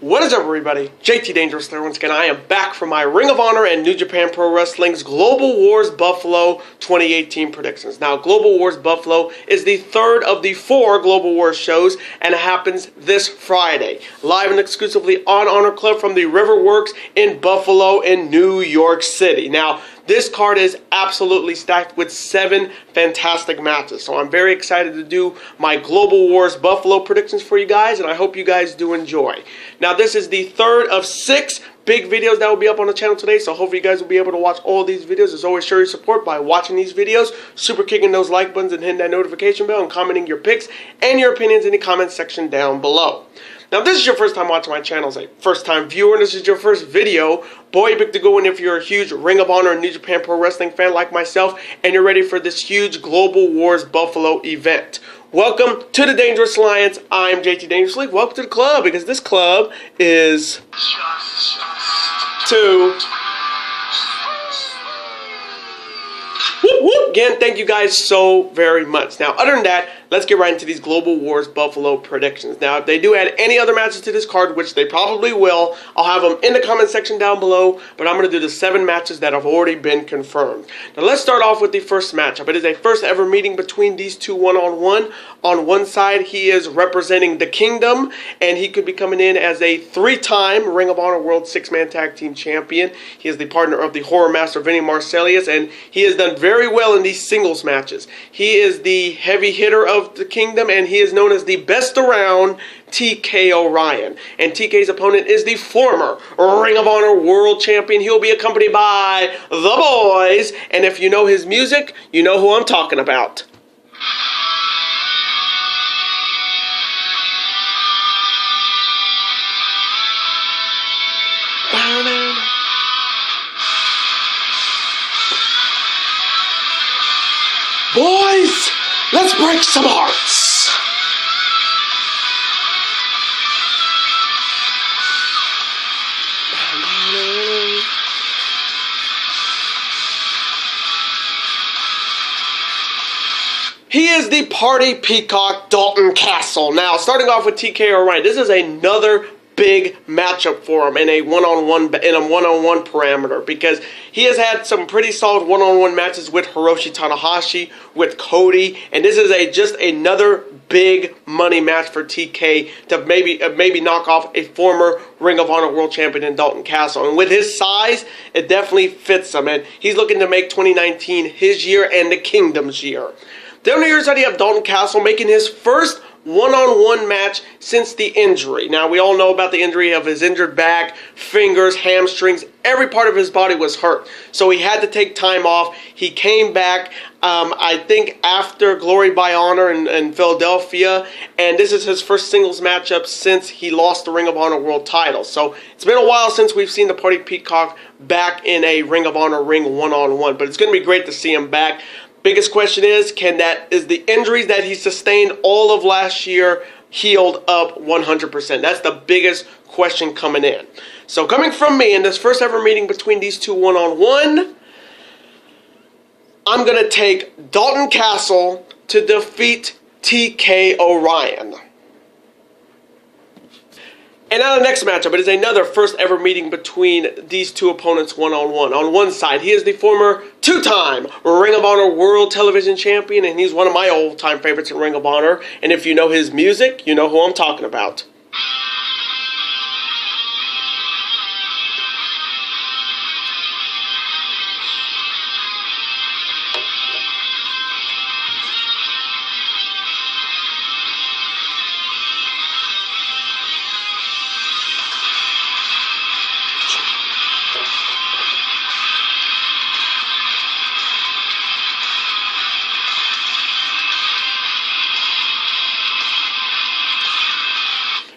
What is up, everybody? JT Dangerous there once again. I am back for my Ring of Honor and New Japan Pro Wrestling's Global Wars Buffalo 2018 predictions. Now, Global Wars Buffalo is the third of the 4 Global Wars shows, and it happens this Friday. Live and exclusively on Honor Club from the Riverworks in Buffalo in New York City. Now, this card is absolutely stacked with 7 fantastic matches. So I'm very excited to do my Global Wars Buffalo predictions for you guys, and I hope you guys do enjoy. Now, this is the third of 6 big videos that will be up on the channel today, so hopefully you guys will be able to watch all these videos. As always, show your support by watching these videos, super kicking those like buttons and hitting that notification bell, and commenting your picks and your opinions in the comment section down below. Now, if this is your first time watching my channel, as a first-time viewer, and this is your first video, boy, big to go in if you're a huge Ring of Honor and New Japan Pro Wrestling fan like myself, and you're ready for this huge Global Wars Buffalo event. Welcome to the Dangerous Alliance. I'm JT Dangerously. Welcome to the club, because this club is to... Whoop, whoop. Again, thank you guys so very much. Now, other than that, let's get right into these Global Wars Buffalo predictions. Now, if they do add any other matches to this card, which they probably will, I'll have them in the comment section down below, but I'm going to do the 7 matches that have already been confirmed. Now, let's start off with the first matchup. It is a first ever meeting between these two one-on-one. On one side, he is representing the Kingdom, and he could be coming in as a 3-time Ring of Honor World 6-Man Tag Team Champion. He is the partner of the Horror Master Vinny Marsalius, and he has done very well in these singles matches. He is the heavy hitter of the Kingdom, and he is known as the best around TK O'Ryan. And TK's opponent is the former Ring of Honor World Champion. He'll be accompanied by the Boyz, and if you know his music, you know who I'm talking about. Boys, let's break some hearts. He is the Party Peacock Dalton Castle. Now, starting off with TK O'Ryan, this is another big matchup for him in a one-on-one parameter, because he has had some pretty solid one-on-one matches with Hiroshi Tanahashi, with Cody, and this is just another big money match for TK to maybe knock off a former Ring of Honor World Champion in Dalton Castle. And with his size, it definitely fits him, and he's looking to make 2019 his year and the Kingdom's year. Then here's how you have Dalton Castle making his first one-on-one match since the injury. Now, we all know about the injury of his injured back, fingers, hamstrings. Every part of his body was hurt, so he had to take time off. He came back, I think, after Glory by Honor in Philadelphia, and this is his first singles matchup since he lost the Ring of Honor World title. So it's been a while since we've seen the Party Peacock back in a Ring of Honor ring one-on-one, but it's going to be great to see him back. Biggest question is the injuries that he sustained all of last year healed up 100%? That's the biggest question coming in. So coming from me in this first ever meeting between these two one-on-one, I'm going to take Dalton Castle to defeat TK O'Ryan. And now the next matchup, it is another first ever meeting between these two opponents one-on-one. On one side, he is the former 2-time Ring of Honor World Television Champion, and he's one of my all-time favorites in Ring of Honor. And if you know his music, you know who I'm talking about.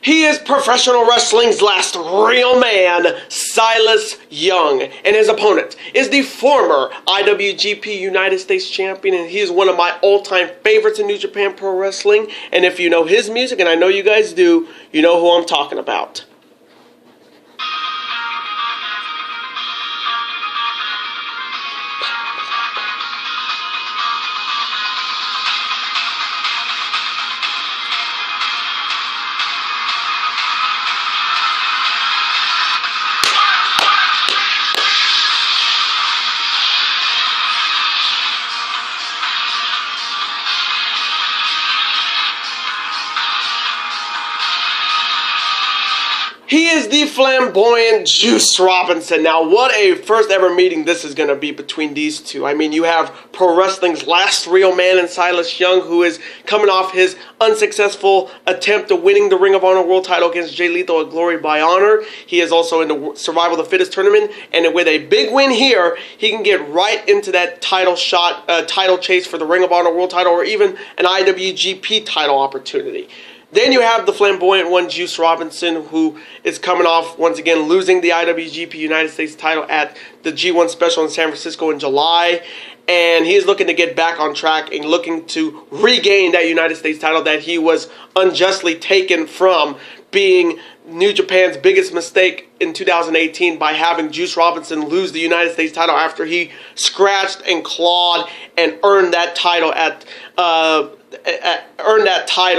He is professional wrestling's last real man, Silas Young, and his opponent is the former IWGP United States Champion, and he is one of my all-time favorites in New Japan Pro Wrestling, and if you know his music, and I know you guys do, you know who I'm talking about. He is the flamboyant Juice Robinson. Now, what a first ever meeting this is going to be between these two. I mean, you have pro wrestling's last real man in Silas Young, who is coming off his unsuccessful attempt at winning the Ring of Honor World title against Jay Lethal at Glory by Honor. He is also in the Survival of the Fittest tournament, and with a big win here, he can get right into that title chase for the Ring of Honor World title, or even an IWGP title opportunity. Then you have the flamboyant one, Juice Robinson, who is coming off, once again, losing the IWGP United States title at the G1 Special in San Francisco in July. And he is looking to get back on track and looking to regain that United States title that he was unjustly taken from, being New Japan's biggest mistake in 2018 by having Juice Robinson lose the United States title after he scratched and clawed and earned that title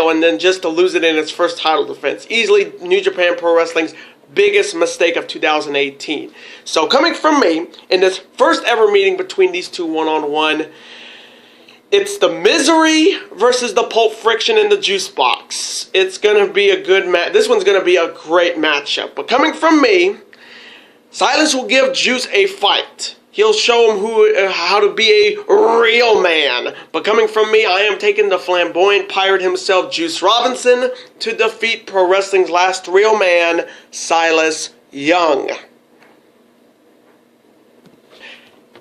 and then just to lose it in its first title defense. Easily New Japan Pro Wrestling's biggest mistake of 2018. So coming from me, in this first ever meeting between these two one-on-one, it's the Misery versus the Pulp Friction in the Juice Box. It's going to be a good match. This one's going to be a great matchup. But coming from me, Silas will give Juice a fight. He'll show him how to be a real man. But coming from me, I am taking the flamboyant pirate himself, Juice Robinson, to defeat pro wrestling's last real man, Silas Young.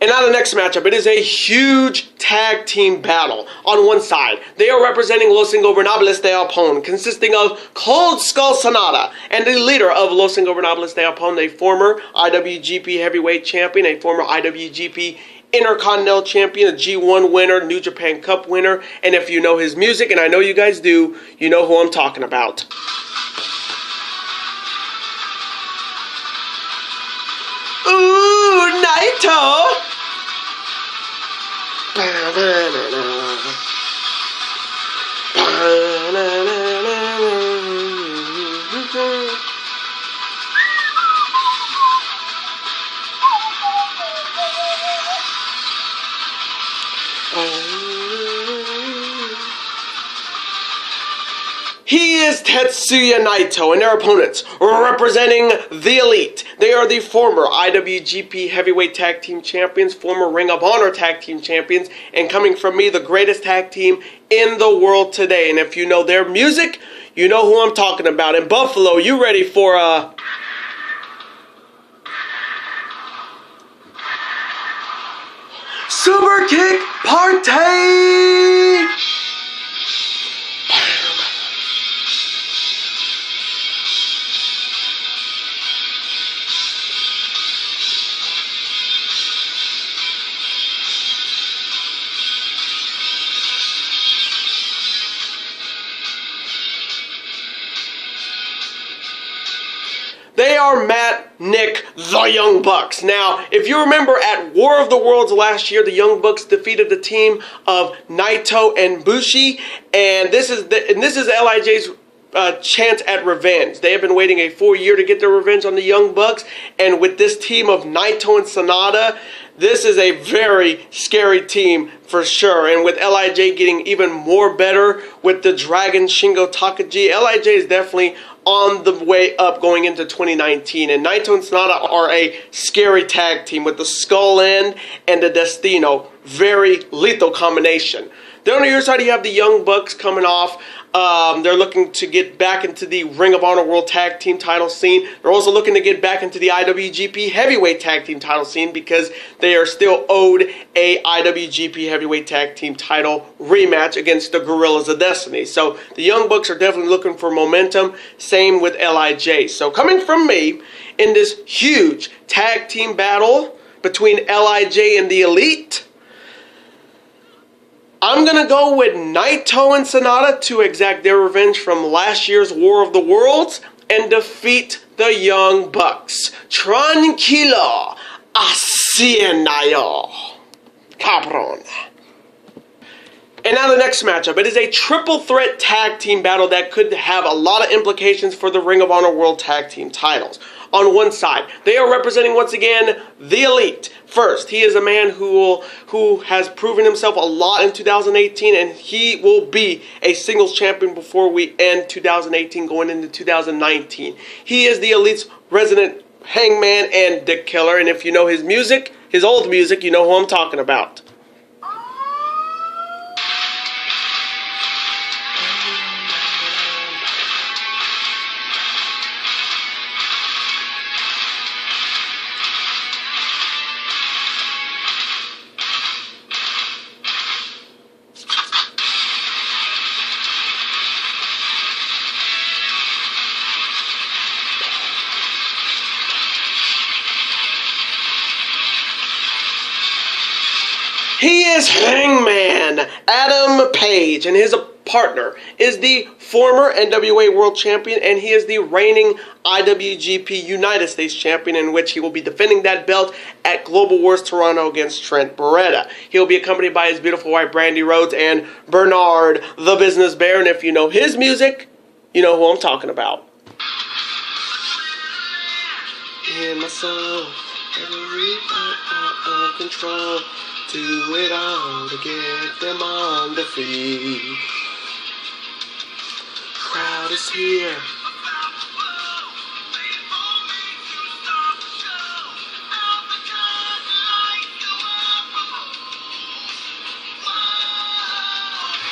And now the next matchup, it is a huge tag team battle. On one side, they are representing Los Ingobernables de Japón, consisting of Cold Skull Sanada and the leader of Los Ingobernables de Japón, a former IWGP Heavyweight Champion, a former IWGP Intercontinental Champion, a G1 winner, New Japan Cup winner, and if you know his music, and I know you guys do, you know who I'm talking about. Ooh, Naito! He is Tetsuya Naito, and their opponents, representing the Elite. They are the former IWGP Heavyweight Tag Team Champions, former Ring of Honor Tag Team Champions, and coming from me, the greatest tag team in the world today. And if you know their music, you know who I'm talking about. In Buffalo, you ready for a... Super Kick Party! They are Matt, Nick, the Young Bucks. Now, if you remember at War of the Worlds last year, the Young Bucks defeated the team of Naito and Bushi, and this is LIJ's chance at revenge. They have been waiting a full year to get their revenge on the Young Bucks, and with this team of Naito and Sanada, this is a very scary team for sure. And with LIJ getting even more better with the Dragon Shingo Takagi, LIJ is definitely on the way up going into 2019. And Naito and Sanada are a scary tag team with the Skull End and the Destino. Very lethal combination. Then on the other side, you have the Young Bucks coming off. They're looking to get back into the Ring of Honor World Tag Team title scene. They're also looking to get back into the IWGP Heavyweight Tag Team title scene because they are still owed a IWGP Heavyweight Tag Team title rematch against the Guerrillas of Destiny. So the Young Bucks are definitely looking for momentum. Same with LIJ. So coming from me in this huge tag team battle between LIJ and the Elite, I'm going to go with Naito and Sanada to exact their revenge from last year's War of the Worlds and defeat the Young Bucks. Tranquilo, así nayo, cabrón. And now the next matchup. It is a triple threat tag team battle that could have a lot of implications for the Ring of Honor World Tag Team titles. On one side, they are representing once again the Elite. First, he is a man who has proven himself a lot in 2018, and he will be a singles champion before we end 2018 going into 2019. He is the Elite's resident Hangman and Dick Killer, and if you know his music, his old music, you know who I'm talking about. He is Hangman Adam Page, and his partner is the former NWA World Champion, and he is the reigning IWGP United States Champion, in which he will be defending that belt at Global Wars Toronto against Trent Beretta. He'll be accompanied by his beautiful wife Brandy Rhodes and Bernard the Business Bear, and if you know his music, you know who I'm talking about. In my soul, every part of control. Do it all to get them on the feet. Crowd is here.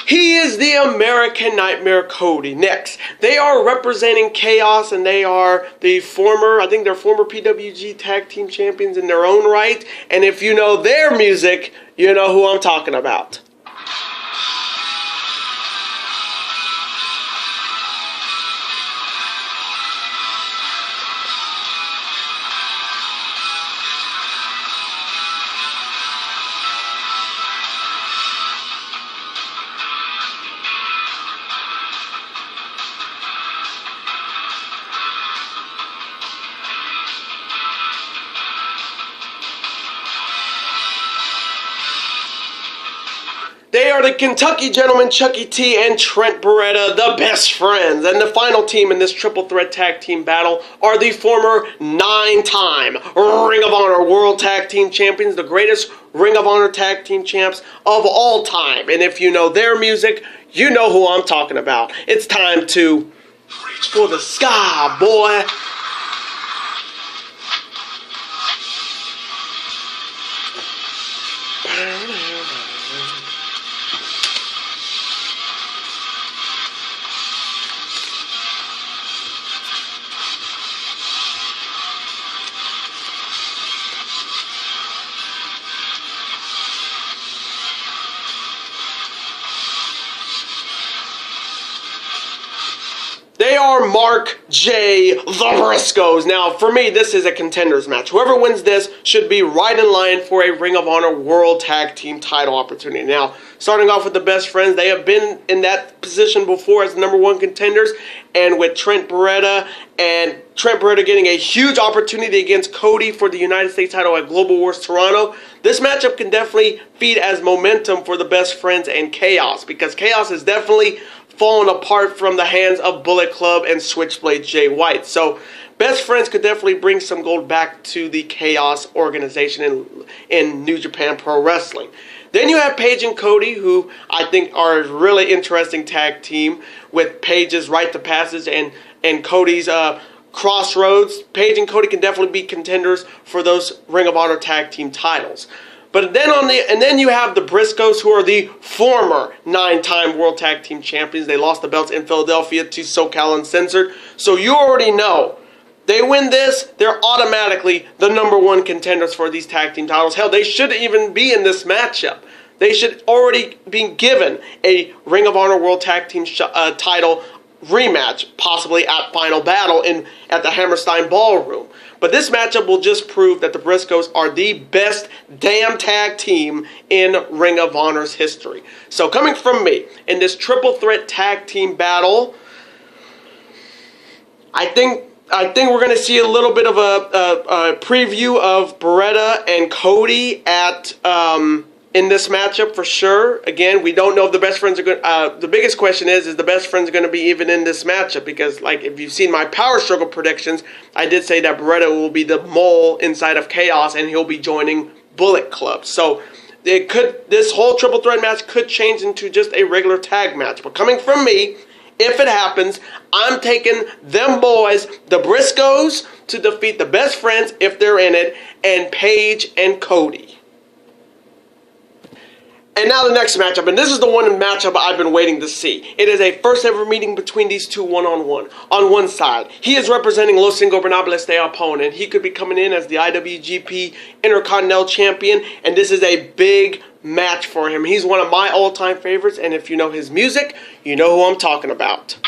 He is the American Nightmare Cody. Next, they are representing Chaos, and they are the former, I think they're former PWG Tag Team Champions in their own right. And if you know their music, you know who I'm talking about. They are the Kentucky Gentlemen, Chucky T and Trent Beretta, the best friends. And the final team in this triple threat tag team battle are the former 9-time Ring of Honor World Tag Team Champions, the greatest Ring of Honor Tag Team Champs of all time. And if you know their music, you know who I'm talking about. It's time to reach for the sky, boy. They are Mark J. the Briscoes. Now, for me, this is a contenders match. Whoever wins this should be right in line for a Ring of Honor World Tag Team title opportunity. Now, starting off with the best friends, they have been in that position before as the #1 contenders, and with Trent Beretta getting a huge opportunity against Cody for the United States title at Global Wars Toronto, this matchup can definitely feed as momentum for the best friends and Chaos, because Chaos is definitely fallen apart from the hands of Bullet Club and Switchblade Jay White. So best friends could definitely bring some gold back to the Chaos organization in New Japan Pro Wrestling. Then you have Paige and Cody, who I think are a really interesting tag team with Paige's Right to Passage and Cody's Crossroads. Paige and Cody can definitely be contenders for those Ring of Honor tag team titles. But then you have the Briscoes, who are the former 9-time World Tag Team Champions. They lost the belts in Philadelphia to SoCal Uncensored. So you already know, they win this, they're automatically the #1 contenders for these tag team titles. Hell, they shouldn't even be in this matchup. They should already be given a Ring of Honor World Tag Team title rematch, possibly at Final Battle at the Hammerstein Ballroom. But this matchup will just prove that the Briscoes are the best damn tag team in Ring of Honor's history. So coming from me, in this triple threat tag team battle, I think we're going to see a little bit of a preview of Beretta and Cody in this matchup for sure. Again, we don't know if the best friends are going. The biggest question is the best friends going to be even in this matchup? Because, like, if you've seen my Power Struggle predictions, I did say that Beretta will be the mole inside of Chaos, and he'll be joining Bullet Club. So this whole triple threat match could change into just a regular tag match. But coming from me, if it happens, I'm taking them boys, the Briscoes, to defeat the best friends if they're in it, and Paige and Cody. And now the next matchup, and this is the matchup I've been waiting to see. It is a first ever meeting between these two one-on-one. On one side, he is representing Los Ingobernables de opponent. He could be coming in as the IWGP Intercontinental Champion, and this is a big match for him. He's one of my all-time favorites, and if you know his music, you know who I'm talking about.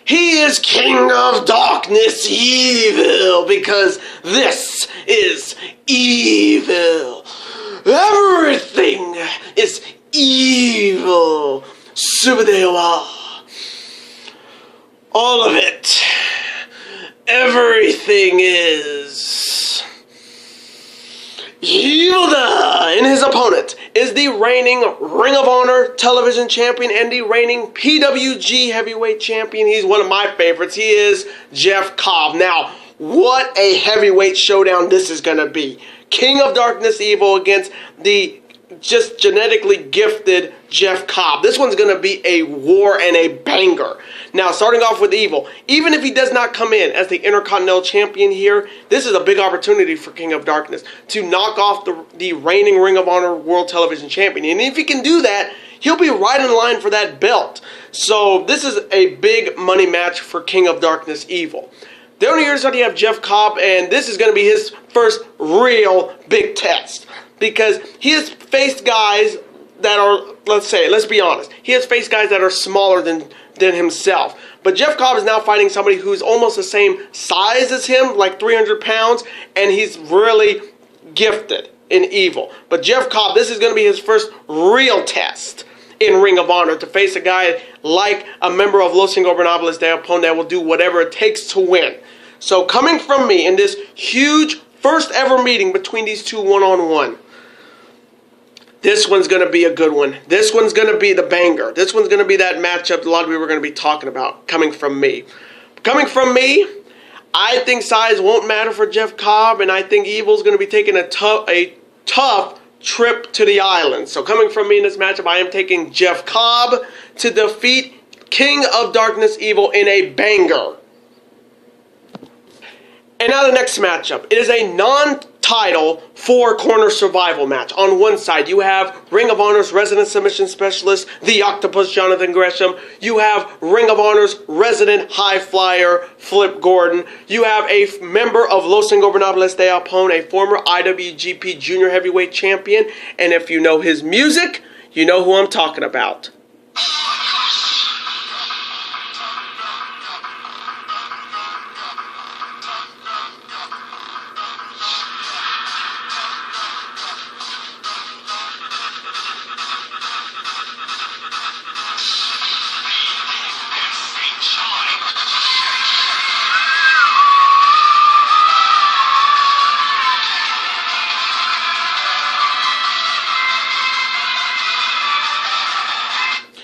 He is King of Darkness Evil, because this is evil. Everything is evil. Subadewa. All of it. Everything is Hilda. And his opponent is the reigning Ring of Honor Television Champion and the reigning PWG Heavyweight Champion. He's one of my favorites. He is Jeff Cobb. Now, what a heavyweight showdown this is going to be. King of Darkness Evil against the just genetically gifted Jeff Cobb. This one's going to be a war and a banger. Now, starting off with Evil, even if he does not come in as the Intercontinental Champion here, this is a big opportunity for King of Darkness to knock off the reigning Ring of Honor World Television Champion. And if he can do that, he'll be right in line for that belt. So this is a big money match for King of Darkness Evil. The only other side you have Jeff Cobb, and this is going to be his first real big test. Because he has faced guys that are, let's be honest, he has faced guys that are smaller than himself. But Jeff Cobb is now fighting somebody who's almost the same size as him, like 300 pounds, and he's really gifted in evil. But Jeff Cobb, this is going to be his first real test in Ring of Honor, to face a guy like a member of Los Ingobernables de opponent that will do whatever it takes to win. So coming from me in this huge first ever meeting between these two one-on-one, this one's going to be a good one. This one's going to be the banger. This one's going to be that matchup a lot of people are going to be talking about coming from me. Coming from me, I think size won't matter for Jeff Cobb, and I think Evil's going to be taking a tough trip to the island. So coming from me in this matchup, I am taking Jeff Cobb to defeat King of Darkness Evil in a banger. And now the next matchup. It is a non-title 4-corner survival match. On one side, you have Ring of Honor's resident submission specialist, the Octopus Jonathan Gresham. You have Ring of Honor's resident high flyer, Flip Gordon. You have a member of Los Ingobernables de opponent, a former IWGP Junior Heavyweight Champion. And if you know his music, you know who I'm talking about.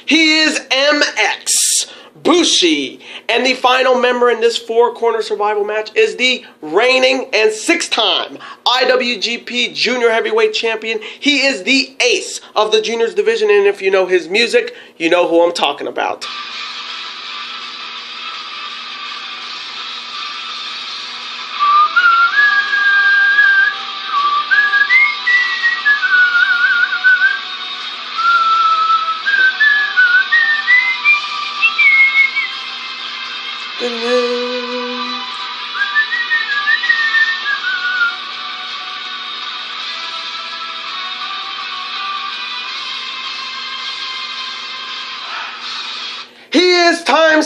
He is MX, Bushi, and the final member in this 4-corner survival match is the reigning and 6-time IWGP Junior Heavyweight Champion. He is the ace of the juniors division, and if you know his music, you know who I'm talking about.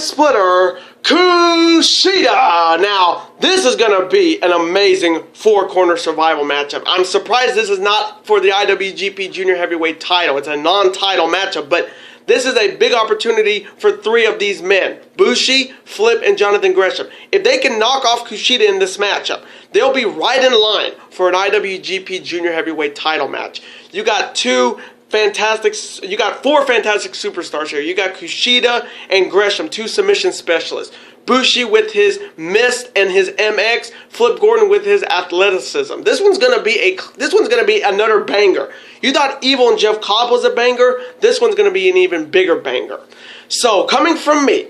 splitter, Kushida. Now, this is going to be an amazing four-corner survival matchup. I'm surprised this is not for the IWGP Junior Heavyweight title. It's a non-title matchup, but this is a big opportunity for three of these men, Bushi, Flip, and Jonathan Gresham. If they can knock off Kushida in this matchup, they'll be right in line for an IWGP Junior Heavyweight title match. You got four fantastic superstars here. You got Kushida and Gresham, two submission specialists. Bushi with his Mist and his MX, Flip Gordon with his athleticism. This one's gonna be another banger. You thought Evil and Jeff Cobb was a banger? This one's gonna be an even bigger banger. So coming from me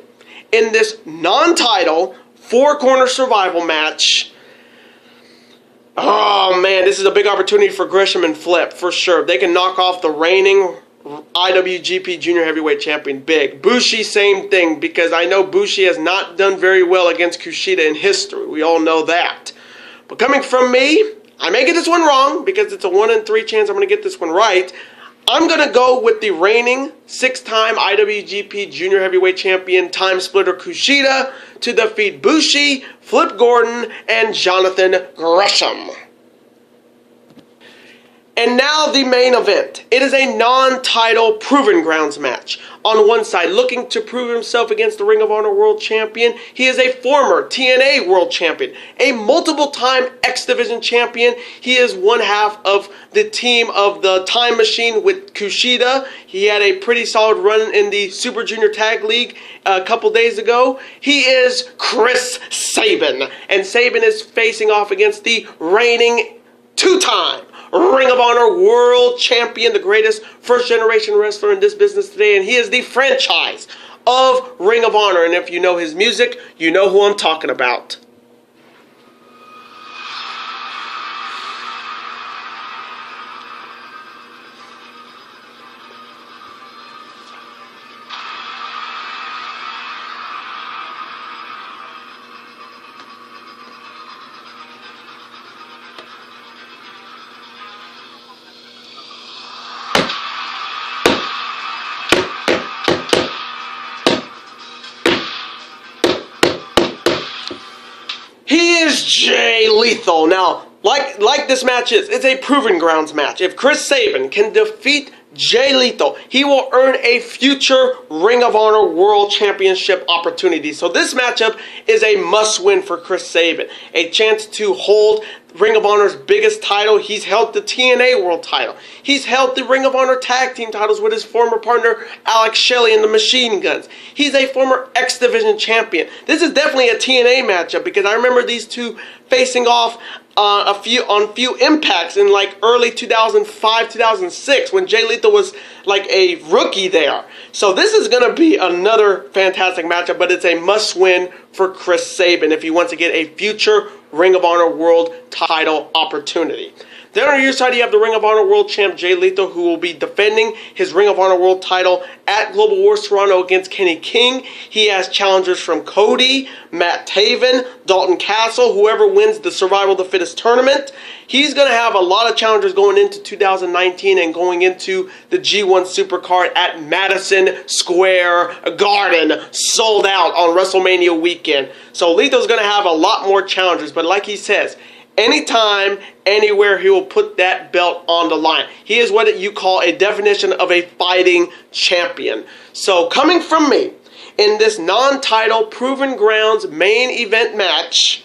in this non-title four-corner survival match. Oh man, this is a big opportunity for Gresham and Flip for sure. They can knock off the reigning IWGP Junior Heavyweight Champion, big. Bushi, same thing, because I know Bushi has not done very well against Kushida in history. We all know that. But coming from me, I may get this one wrong because it's a 1 in 3 chance I'm going to get this one right. I'm going to go with the reigning 6-time IWGP Junior Heavyweight Champion, Time Splitter Kushida, to defeat Bushi, Flip Gordon, and Jonathan Gresham. And now the main event. It is a non-title Proven Grounds match. On one side, looking to prove himself against the Ring of Honor World Champion, he is a former TNA World Champion, a multiple-time X Division Champion. He is one half of the team of the Time Machine with Kushida. He had a pretty solid run in the Super Junior Tag League a couple days ago. He is Chris Sabin, and Sabin is facing off against the reigning two-time Ring of Honor World Champion, the greatest first-generation wrestler in this business today, and he is the franchise of Ring of Honor. And if you know his music, you know who I'm talking about. He is Jay Lethal. Now, like this match is, it's a Proven Grounds match. If Chris Sabin can defeat Jay Lethal, he will earn a future Ring of Honor World Championship opportunity. So this matchup is a must-win for Chris Sabin. A chance to hold Ring of Honor's biggest title. He's held the TNA World title. He's held the Ring of Honor Tag Team titles with his former partner Alex Shelley and the Machine Guns. He's a former X Division champion. This is definitely a TNA matchup because I remember these two facing off on few impacts in like early 2005, 2006 when Jay Lethal was like a rookie there. So this is going to be another fantastic matchup, but it's a must-win for Chris Sabin if he wants to get a future Ring of Honor World title opportunity. Then on your side, you have the Ring of Honor World Champ Jay Lethal, who will be defending his Ring of Honor World title at Global Wars Toronto against Kenny King. He has challengers from Cody, Matt Taven, Dalton Castle, whoever wins the Survival of the Fittest tournament. He's going to have a lot of challengers going into 2019 and going into the G1 Supercard at Madison Square Garden, sold out on WrestleMania weekend. So Lethal's going to have a lot more challengers, but like he says, anytime, anywhere, he will put that belt on the line. He is what you call a definition of a fighting champion. So coming from me, in this non-title Proven Grounds main event match,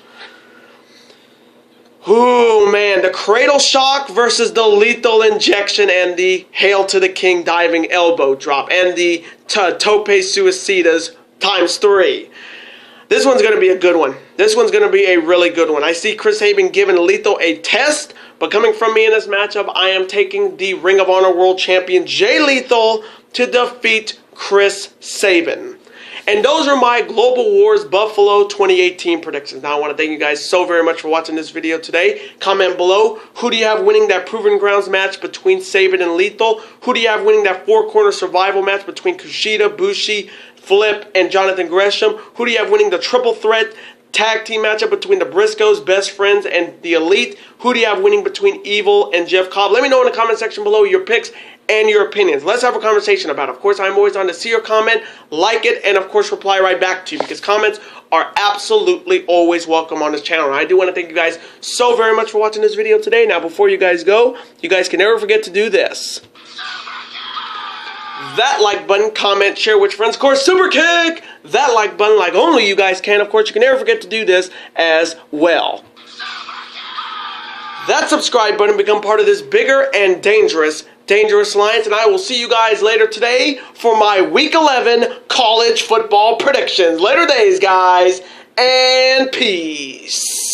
ooh man, the Cradle Shock versus the Lethal Injection and the Hail to the King diving elbow drop and the Tope Suicidas ×3. This one's going to be a good one. This one's going to be a really good one. I see Chris Sabin giving Lethal a test, but coming from me in this matchup, I am taking the Ring of Honor World Champion Jay Lethal to defeat Chris Sabin. And those are my Global Wars Buffalo 2018 predictions. Now, I want to thank you guys so very much for watching this video today. Comment below, who do you have winning that Proven Grounds match between Sabin and Lethal? Who do you have winning that four-corner survival match between Kushida, Bushi, Flip, and Jonathan Gresham? Who do you have winning the triple threat tag team matchup between the Briscoes, Best Friends, and the Elite? Who do you have winning between Evil and Jeff Cobb? Let me know in the comment section below your picks. and your opinions. Let's have a conversation about it. Of course, I'm always on to see your comment, like it, and of course reply right back to you, because comments are absolutely always welcome on this channel. And I do want to thank you guys so very much for watching this video today. Now, before you guys go, you guys can never forget to do this. That like button, comment, share with your friends. Of course, super kick that like button like only you guys can. Of course, you can never forget to do this as well. That subscribe button, become part of this bigger and dangerous alliance. And I will see you guys later today for my Week 11 college football predictions. Later days, guys, and peace.